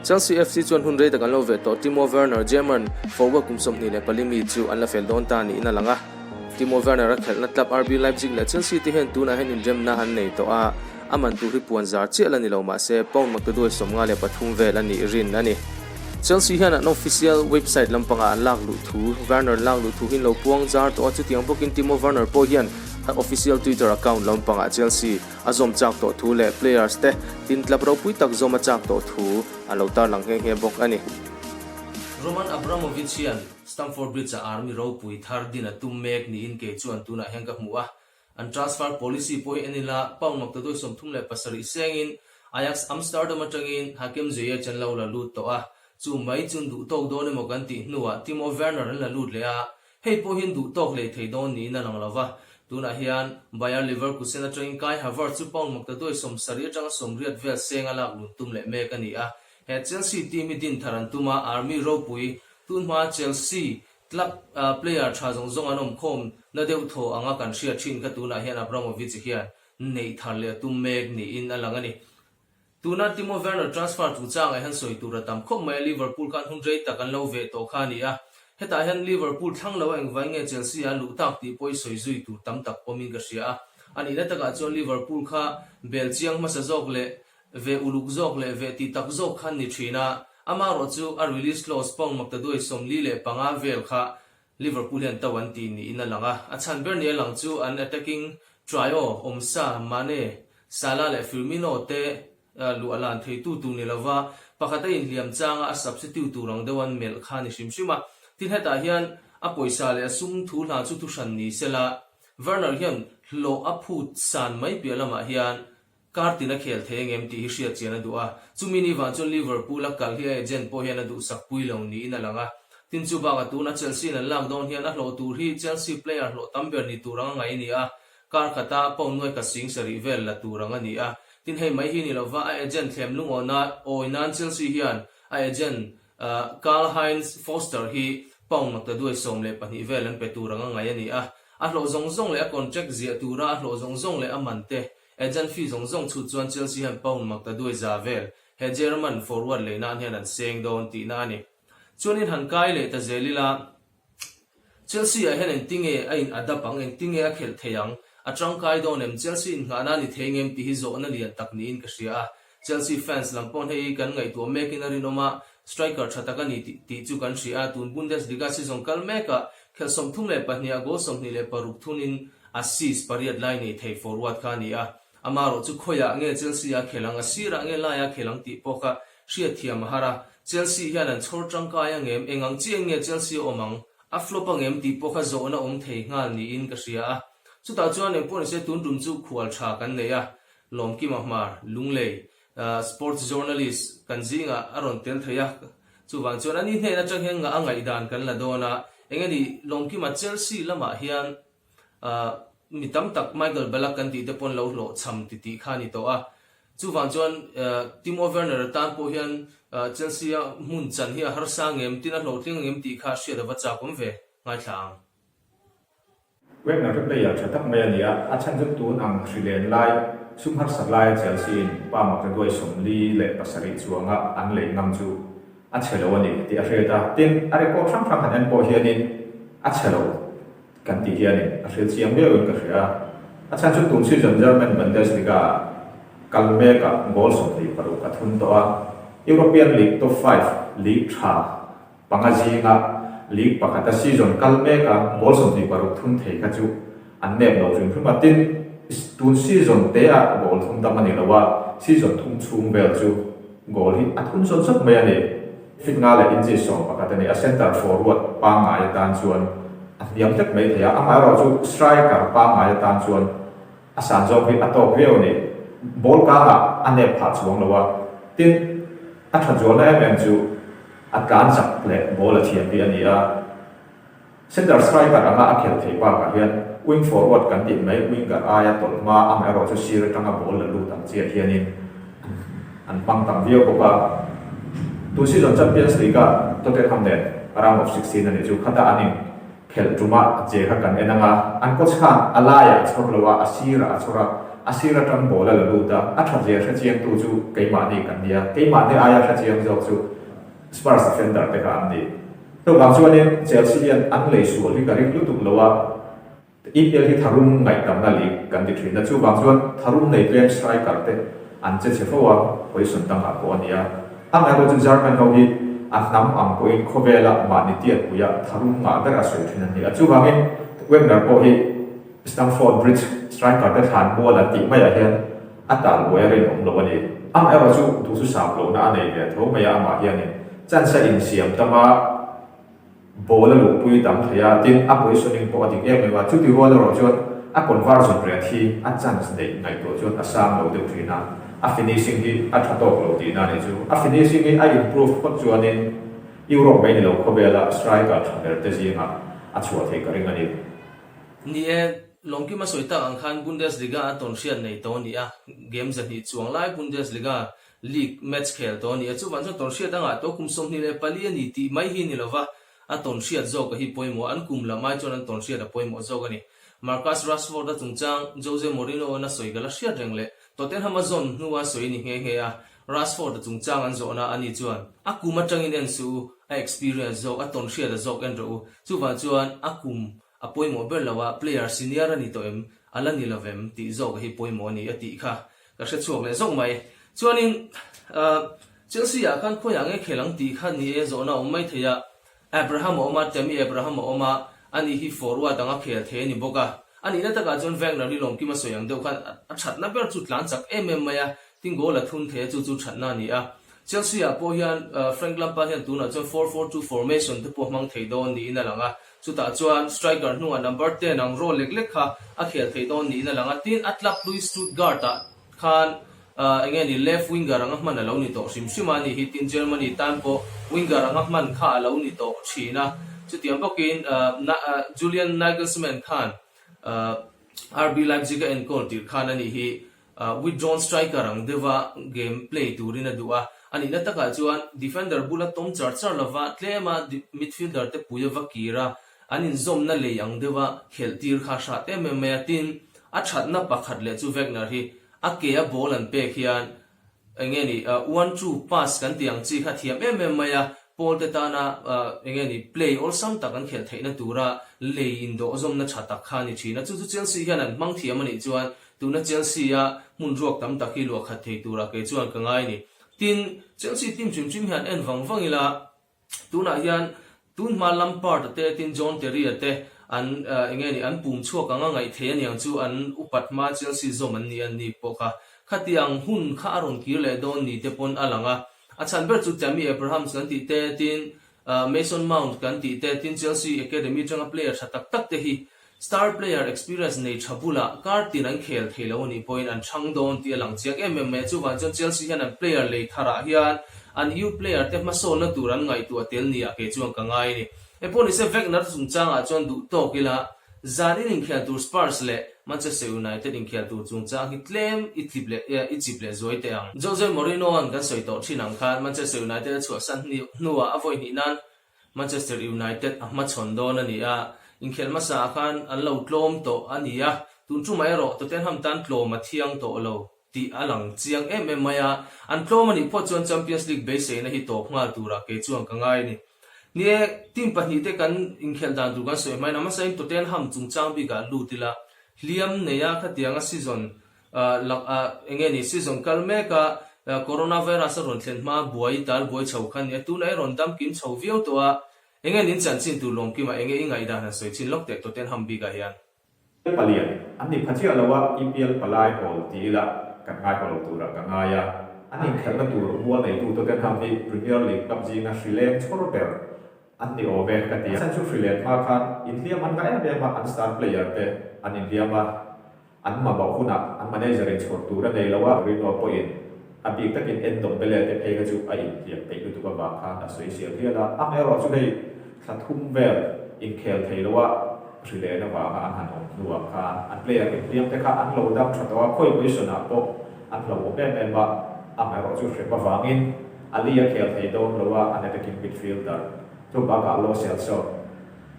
Chelsea FC chuan hun rei takan lo ve to Werner German forward kumsom ni le palimi chu an la fel don ta ni ina langa Werner a khelna club RB Leipzig le Chelsea ti hen tuna hen in rem na han nei to a aman tu ri puan zar che la ni lo ma se pawn mak doi som nga le pathum ve la ni rin ani Chelsea hian an official website lampanga an lak lu thu Werner lak lu thu hin lo puang zar to chu tiang bokin Werner po hian official Twitter account lampanga Chelsea azom chak to thu le players te tin club ro pui tak zoma chak to thu alo tar lang he bok ani Roman Abramovich hian Stamford Bridge army ro pui thar din a tum mek ni in ke chuan tuna heng ka hmuwa an transfer policy poi anila pawn mak doi som thum le pasari sengin Ajax Amsterdam atangin Hakim Ziyech chan lo la lut to a chu mai chun du tok do ne mo kan ti hnuwa Werner la lut le a hei po hin du tok le thei don ni na lang lawa tuna hian Bayer Leverkusen atangin Kai Havertz chu pawn mak doi som sari atang som riat vel senga la lut tum le mek ani a he Chelsea team din tharan tuma army ro pui tunma Chelsea club player thazong zong anom khom na deu tho anga kan ria thin ka tuna hian Abramovich hian nei thar le tum mek ni in alangani tuna Werner transfer tu chang a han soi tura tam khom mai Liverpool kan hun rei takan lo ve to khani a heta hian Liverpool thang lo eng vai nge Chelsea a lu tak ti poi soi zui tu tam tak pomin ka ria ani la taka chon Liverpool kha Belgium ma sa jok le ve uluk jok le ve ti tak jok khan ni thina ama ro chu a release clause pong mak ta doi som li le panga vel kha Liverpool hian tawan ti ni in langa a chan ber ni lang chu an attacking trio omsa Mane Salah le Firmino te lu alan thei tu ni lawa pakhata in liam changa a substitute turang dewan mel khani shimshima tin heta hian a poisa le sum thu la chu tu shan ni sela Werner hian lo a phut san mai pialama hian kartina khel theng MT hria chena duwa chumini wa chon Liverpool a kal hi agent po hian adu sakpui lo ni na langa tin chu ba ga tu na Chelsea na lockdown hian a hlo tur hi Chelsea player hlo tamber ni turanga ngai ni a kar khata pon noi ka sing sari vel la turanga ni a tin hei mai hi ni lova a agent thlem lungona oinan Chelsea hian a agent Karl Heinz Foster hi pong mak ta duai som le pani vel an pe turanga ngai ani a hlo zong zong le a contract zia tura a hlo zong zong le a mante agent fee zong zong chu chuan Chelsea han pawn mak ta duai za vel he German forward le nan hian an seng don ti na ni chuanin han kai le ta zelila Chelsea a hen en tinge a in adapang en tinge a khel theyang a tang kai don em Chelsea in ngana ni thengem ti hi zo na lian tak ni in ka ria Chelsea fans lampon hei kan ngai tu mekinari noma striker thataka ni ti chu kan ria tun Bundesliga season kal meka khel som thum le pahnia go som ni le paruk thunin assist pariat line ni thei forward ka ni a amaro chu khoya nge Chelsea a khelang a sira nge la ya khelang ti poka ria thiam hara Chelsea hian an chhor tang ka ya ngem engang chiang nge Chelsea omang a flop ngem ti poka zo na thei ngal ni in ka ria chu ta chuan en pon se tun dum chu khual tha kan neya Lawmkima Hmar lunglei sports journalist kan zinga aron tel thaya chu wang chuan ani hne na chang henga angai dan kan la dona engani Lawmkima Chelsea lama hian mitam tak Michael Ballack kan ti te pon lo cham ti khani to a chu wang chuan Werner tan po hian Chelsea mun chan hi har sangem tina lo tling ngem ti kha sia da bacha kom ve ngai thlang Werner player chatak mania achan jut tun ang Chilean lai sumhar saklai Chelsea pa mak ta doi som li le pasari chuanga an le ngam chu a chelo ani ti a reta tin a record tham tham han po hianin a chelo kan ti hianin a rel chiang me un ka ria achan jut tun si German Bundesliga kalmeka goal som ti paru ka thun to a European League top 5 league tha pangazinga league pakata season kalmeka goal som ti paru thun thei ka chu an nem lo jun phuma tin tun season te a goal thum ta mani lawa season thum chung bel chu goal hi a thun son sak me ani fit nga le inji som pakata ni a center forward pa nga ya tan chuan a niam tek mai thaya ama ro chu striker pa nga ya tan chuan a san zo hi a tok veo ni ball ka nga ane pha chuang lawa tin a tha zo na em chu a kan sak le ball a thiam bi ani a center striker anga a khel thei pa ka hian wing forward kan ti mai wing ka aya tol ma am ero chu sir tanga ball la lu tam che hianin an pang tam veo ko pa tu season Champions League Tottenham net round of 16 ani chu khata ani khel tuma che kha kan enanga an coach khan alaya chhorlawa asira achora asira tang bola la luta a thajia kha chiang tu chu keima ni kan dia keima ne aya kha chiang jok chu Spurs defender te ka andi to bang chuan in Chelsea an lei su li ka ri lu tum lowa EPL hi tharum ngai tam na li kan di thina chu bang chuan tharum nei play striker te an che che fowa position tang a ko ania ang ai ro chu German ho hi a nam ang ko in khovela ma ni tiat puya tharum ma da asoi thina ni chu bang in Werner ko hi Stamford Bridge striker te than bola ti mai a hian atal boyarin om lo ani ang ai ro chu tu su sa lo na nei le tho mai a ma hian ni chan sa in siam tama bola lu pui tam thaya tin a positioning po adik em wa chu ti ho lo ro chuan a conversion rate hi a chance nei ngai to chuan a sam lo de thina a finishing hi a thatok lo ti na ni chu a finishing hi a improve ko chuan in Europe mai ni lo khobela striker thaner te zinga a chua thei ka ring ani ni Lawmkima soita ang khan Bundesliga aton sian nei to ni a game za ni chuang lai Bundesliga league match khel to ni chu ban ton sia danga to kum som ni le pali ni ti mai hi ni lova aton sia zo ka hi poimo an kum la mai chon an ton sia da poimo zo ga ni Marcus Rashford da chungchang Jose Mourinho na soigala sia rengle Tottenham Amazon nuwa soi ni he a Rashford da chungchang an zo na ani chuan akuma changin en su a experience zo aton sia da zo kan ro chu ba chuan akum apoimo berlawa player senior ani to em alani lovem ti zo hi poimo ni ati kha ka se chuak le zong mai chuanin Chelsea a kan khoyang e khelang ti khan ni e zo na umai theya Abraham Oma temi Abraham Oma ani hi forward anga khel the ni boka ani na taka John Werner ni Lawmkima soyang deu khan a that na ber chu tlan chak maya tin goal a thun the chu that na ni a Chelsea a po hian Frank Lampard hian tuna chuan 4-4-2 formation te po mang thei don ni na langa chuta chuan striker hnunga number 10 ang role lek kha a khel thei don ni na langa tin atlap Louis Stuttgart a khan again ni left winger ang man alo ni to simani hit in Germany tampo winger ang man kha alo ni to china chutiam bokin Julian Nagelsmann khan RB Leipzig en goal tir khan ani hi withdrawn striker ang deva game play turina duwa ani na taka chuan defender bula tom char lova tlema midfielder te puya vakira anin zom na le yang deva khel tir kha sha te me tin a that na pakhat le chu Werner hi a ball and pek hian engeni 1-2 pass kan tiang chi kha thiam maya Paul tetana engeni play or sam takan khel theina tura le indo zom na chata khani china chu Chelsea hian an mang thiam ani chuan tuna Chelsea a mun ruak tam takhi lo kha thei tura ke chuan ka ngai ni tin Chelsea team chim hian en wangila tuna hian tun ma Lampard te tin John Terry te an engeni an pum chuak anga ngai the ani ang chu an upat ma Chelsea zom an ni poka khatiang hun kha aron kirle don ni te pon alanga achan ber chu tami Abraham kan ti te tin Mason Mount kan ti te tin Chelsea academy changa player thatak tak te hi star player experience nei thabula kar tin an khel thelo ni point an thang don ti alang chiak chu wan Chelsea hian an player le thara hian an youth player te ma so na turan ngai tu atel ni a ke chuang ka ngai ni eponi se Werner chungchang a chon du to kila zarin in khel tur Spurs le Manchester United in khel tur chungchang hi claim itliple zoi te ang Jose Mourinho an kan soi to thinang khan Manchester United chu san ni nuwa avoi ni nan Manchester United ahma chondo na ni a in khel ma sa khan an lo tlom to ania tun chu mai ro Tottenham tan tlom ma thiang to lo ti alang chiang maya an tlom ani pho chon Champions League base na hi to nga tura ke chuang ka ngai ni nie team pahni te kan in khel dan du kan soi mai na ma sai Tottenham chungchang bi ga lutila liam neya khatianga season engeni season kalme ka coronavirus ron thlen ma buai tal buai chau khan ya tu nai ron dam kim chau viau to a engeni chan chin tu Lawmkima enge ingai da na soi chin lok te Tottenham bi ga hian palian ani phachi alawa EPL palai hol tila kan ngai ko tu ra ka ngaya ani khelna tu bual nei tu Tottenham bi Premier League cup ji na Sri Lanka choro ber ani over ka ti san chu Sri Lanka ma khan India man ga ya ma an star player te an India ma an ma ba huna an manager in chor tu ra nei lawa rino point abi takin end dom bele te phega chu ai India pe tu ka ba khan a soi sia ria la a ero chu nei thathum vel in khel thei lawa Sri Lanka wa an han om nuwa khan an player ke tiam te kha an lo dam thatwa khoi position a po an lo be ba a ero chu se ba wangin alia khel thei don lawa an attacking midfielder tu ba ga lo sel so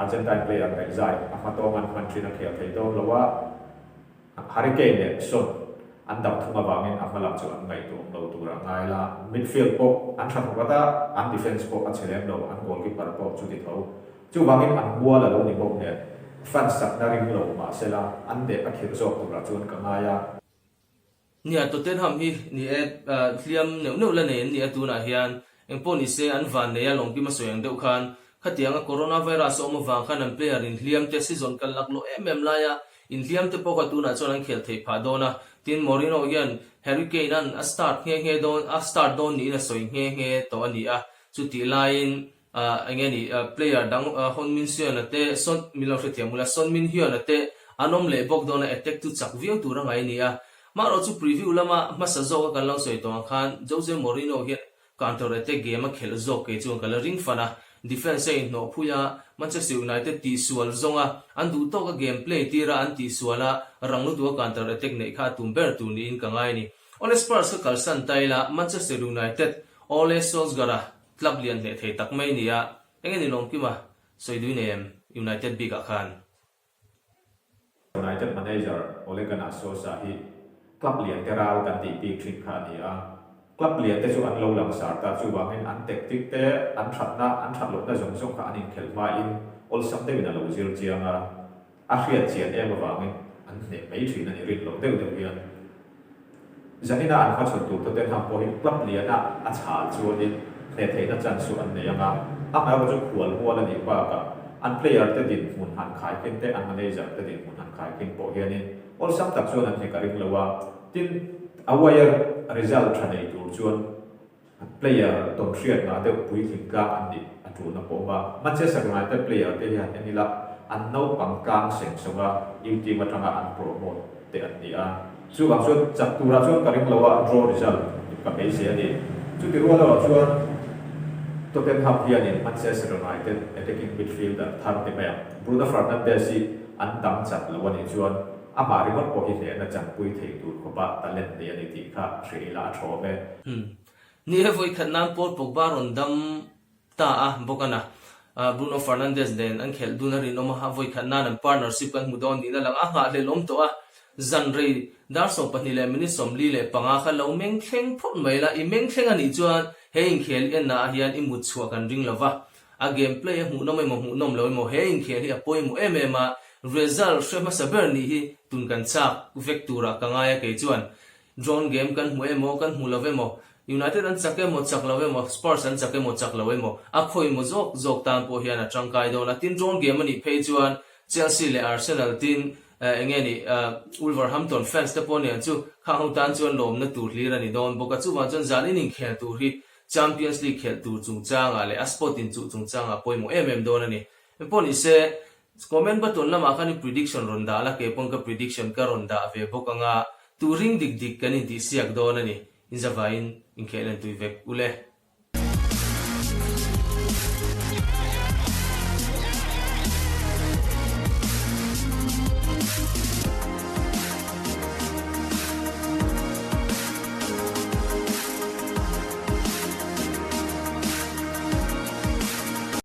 Argentine player kai zai amato man trina khel thei don lawa Hurricane ne son an dam thunga wangin amalam chu an ngai tom lo tura ngai la midfield po an thak kata an defense po an chelem lo an goalkeeper po chu ti tho chu wangin an bua la lo ni bok ne fan sak na ring lo ma sela an de a khir zo tura chun ka ngaya nia Tottenham hi ni hliam neu la nei ni atuna hian engpo ni se an van nei Lawmkima soyang deuh khan khatianga coronavirus oma wang khan an player in hliam te season kan laklo la ya in hliam te po khatuna chon an khel thei pha dona tin Mourinho hian Hurricane an a start don ni na soi nge to ani a chu ti line angeni player dang Honmin Sian ate Son Milo Thiamula Son Min Hian ate anom le bok dona attack tu chak viau tu ra ngai ni a maro chu preview lama masazo ka lang soi to khan Jose Mourinho hian counter attack game a khel zo ke chu coloring fana defense ei no phuya Manchester United ti sual zonga an du to ka gameplay tira an ti suala ranglu tu counter attack nei kha tumber tu ni in ka ngai ni Ole Spurs ka kalsan taila Manchester United Ole Solskjaer club lian le thei tak mai ni a engeni Lawmkima soidui nem United big khan United manager Ole Gunnar Solskjaer hi club lian teral kan ti big trick kha ni a club lian te chu an lo lang sar ta chu wangin an tactic te an that lo na zong zong kha anin khelma in ol sam te wina lo zir chianga a hriat chian em wangin an ne mai thin ani rin lo deuh deuh hian zanina an kha chhun tu Tottenham po hi club lian a chhal chu ni ne thei na chan su an ne anga a mai wa chu khual hual ani pa ka an player te din mun han khai ken te an manager te din mun han khai ken po hian in ol sam tak chu an ne ka ring lowa tin aware result thanei tur chuan player ton hriat na de pui thing ka an ni atu na po ba Manchester United player te hian anila an no pangkang seng songa UT matanga an promote te an ni a chu bang chuan chak tura chuan ka ring lowa draw result ka be se ani chu ti ro lo chuan Tottenham hian in Manchester United attacking midfielder thar te ba Bruno Fernandes si an dang chat lo ani chuan amari got po hi le na chang pui thei tur ko ba talent ne ani ti kha threila tho me ni voi khatnam por Pogba rondam ta a bokana Bruno Fernandes den an khel duna rin oma ha voi khatnan an partnership kan mudon ni na lang a nga le lom to a zanre dar so pani le mini somli le panga kha lo meng thleng phot mai la I meng thleng ani chuan hein khel en na hian I mut chhuak kan ring lova a gameplay mu no mai mo mu nom lo mo hein khel hi a poi mu emema result shema saber ni hi tun kan chak vectura kangaya ke chuan drone game kan mu emo kan mu love mo United an chake mo chak love mo Spurs an chake mo chak love mo a khoi mo zok tan po hian a tangkai do na tin drone game ani phei chuan Chelsea le Arsenal tin engeni Wolverhampton fans te pon yan chu khang tan chuan lom na tur hlir ani don boka chu wan chuan zalin in khel tur hi Champions League khel tur chung changa le a sport in chu chung changa poi mo don ani pon I se comment button lama khani prediction ronda la ke pon ka prediction ka ronda ve bokanga turing dik dik kani ti siak don ani in zavain in khelen tu vek ule